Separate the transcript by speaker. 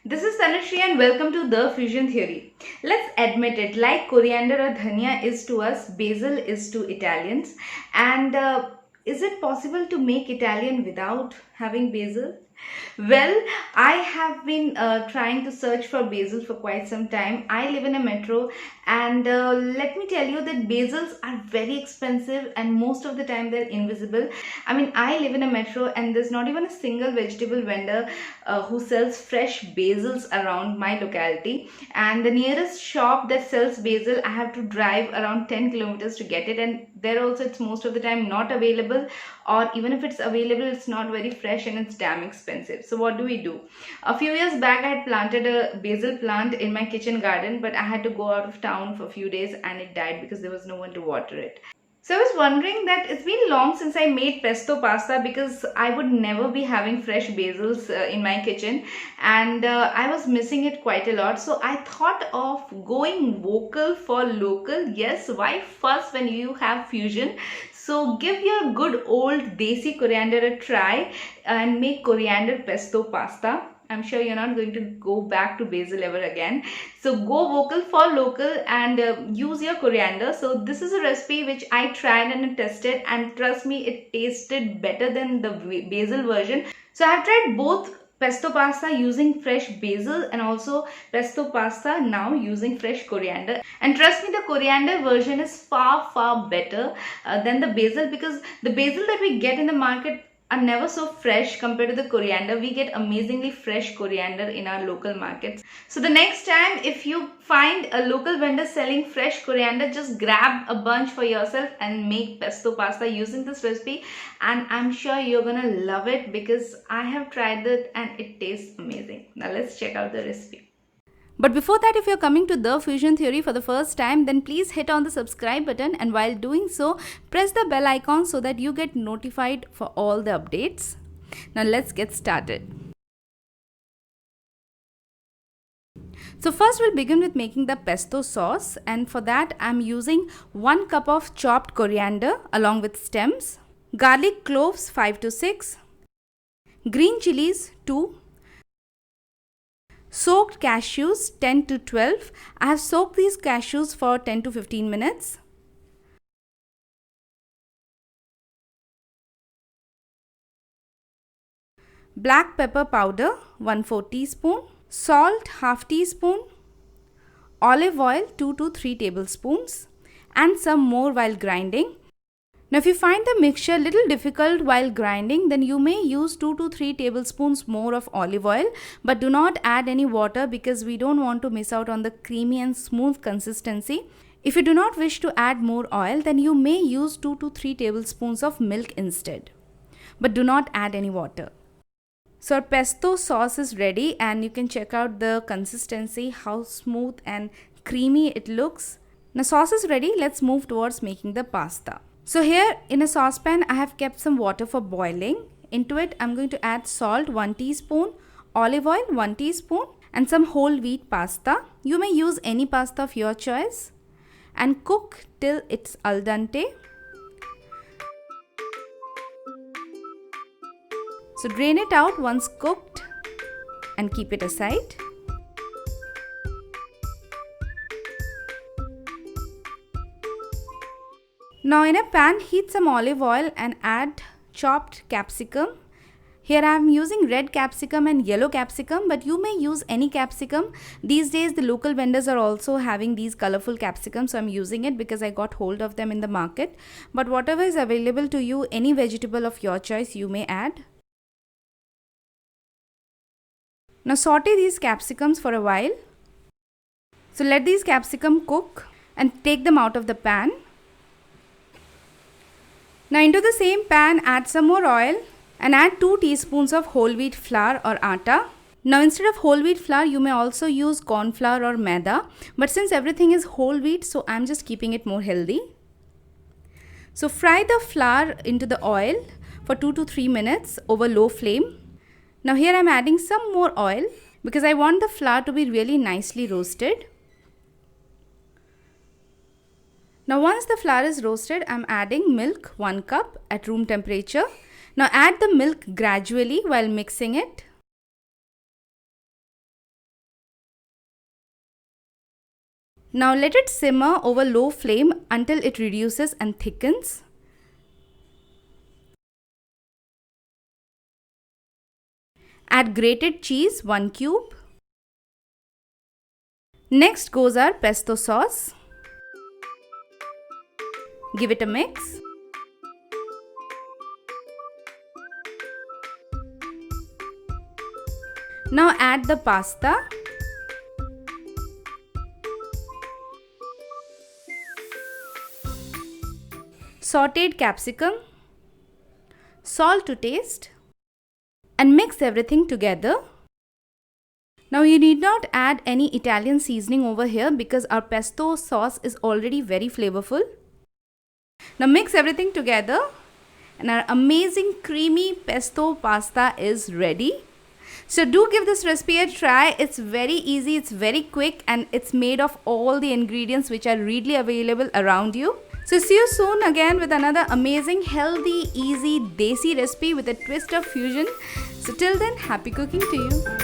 Speaker 1: This is Tanushree and welcome to The Fusion Theory. Let's admit it, like coriander or dhania is to us, basil is to Italians. And is it possible to make Italian without having basil? Well, I have been trying to search for basil for quite some time. I live in a metro, and let me tell you that basils are very expensive and most of the time they're invisible. I mean, I live in a metro and there's not even a single vegetable vendor who sells fresh basils around my locality. And the nearest shop that sells basil, I have to drive around 10 kilometers to get it, and there also it's most of the time not available, or even if it's available, it's not very fresh and it's damn expensive. So what do? A few years back, I had planted a basil plant in my kitchen garden, but I had to go out of town for a few days and it died because there was no one to water it. So I was wondering that it's been long since I made pesto pasta because I would never be having fresh basils in my kitchen, and I was missing it quite a lot. So I thought of going vocal for local. Yes, why fuss when you have fusion? So give your good old desi coriander a try and make coriander pesto pasta. I'm sure you're not going to go back to basil ever again. So go vocal for local and use your coriander. So this is a recipe which I tried and tested, and trust me, it tasted better than the basil version. So I have tried both pesto pasta using fresh basil and also pesto pasta now using fresh coriander, and trust me, the coriander version is far better than the basil, because the basil that we get in the market are never so fresh compared to the coriander. We get amazingly fresh coriander in our local markets. So the next time if you find a local vendor selling fresh coriander, just grab a bunch for yourself and make pesto pasta using this recipe, and I'm sure you're gonna love it because I have tried it and it tastes amazing. Now let's check out the recipe. But before that, if you're coming to The Fusion Theory for the first time, then please hit on the subscribe button, and while doing so, press the bell icon so that you get notified for all the updates. Now let's get started. So first we'll begin with making the pesto sauce, and for that I'm using 1 cup of chopped coriander along with stems, garlic cloves 5 to 6, green chilies 2, soaked cashews 10 to 12. I have soaked these cashews for 10 to 15 minutes. Black pepper powder 1/4 teaspoon. Salt ½ teaspoon. Olive oil 2 to 3 tablespoons. And some more while grinding. Now if you find the mixture a little difficult while grinding, then you may use 2 to 3 tablespoons more of olive oil, but do not add any water because we don't want to miss out on the creamy and smooth consistency. If you do not wish to add more oil, then you may use 2 to 3 tablespoons of milk instead, but do not add any water. So our pesto sauce is ready, and you can check out the consistency, how smooth and creamy it looks. Now sauce is ready, let's move towards making the pasta. So here in a saucepan, I have kept some water for boiling. Into it, I'm going to add salt 1 teaspoon, olive oil 1 teaspoon, and some whole wheat pasta. You may use any pasta of your choice, and cook till it's al dente. So drain it out once cooked and keep it aside. Now in a pan, heat some olive oil and add chopped capsicum. Here I am using red capsicum and yellow capsicum, but you may use any capsicum. These days the local vendors are also having these colorful capsicums, so I'm using it because I got hold of them in the market. But whatever is available to you, any vegetable of your choice you may add. Now saute these capsicums for a while. So let these capsicum cook and take them out of the pan. Now into the same pan, add some more oil and add 2 teaspoons of whole wheat flour or atta. Now instead of whole wheat flour, you may also use cornflour or Maida, but since everything is whole wheat, so I'm just keeping it more healthy. So fry the flour into the oil for 2 to 3 minutes over low flame. Now here I'm adding some more oil because I want the flour to be really nicely roasted. Now once the flour is roasted, I'm adding milk 1 cup at room temperature. Now add the milk gradually while mixing it. Now let it simmer over low flame until it reduces and thickens. Add grated cheese 1 cube. Next goes our pesto sauce. Give it a mix. Now add the pasta. Sauteed capsicum. Salt to taste. And mix everything together. Now you need not add any Italian seasoning over here because our pesto sauce is already very flavorful. Now mix everything together and our amazing creamy pesto pasta is ready. So do give this recipe a try. It's very easy, it's very quick, and it's made of all the ingredients which are readily available around you. So see you soon again with another amazing, healthy, easy, desi recipe with a twist of fusion. So till then, happy cooking to you.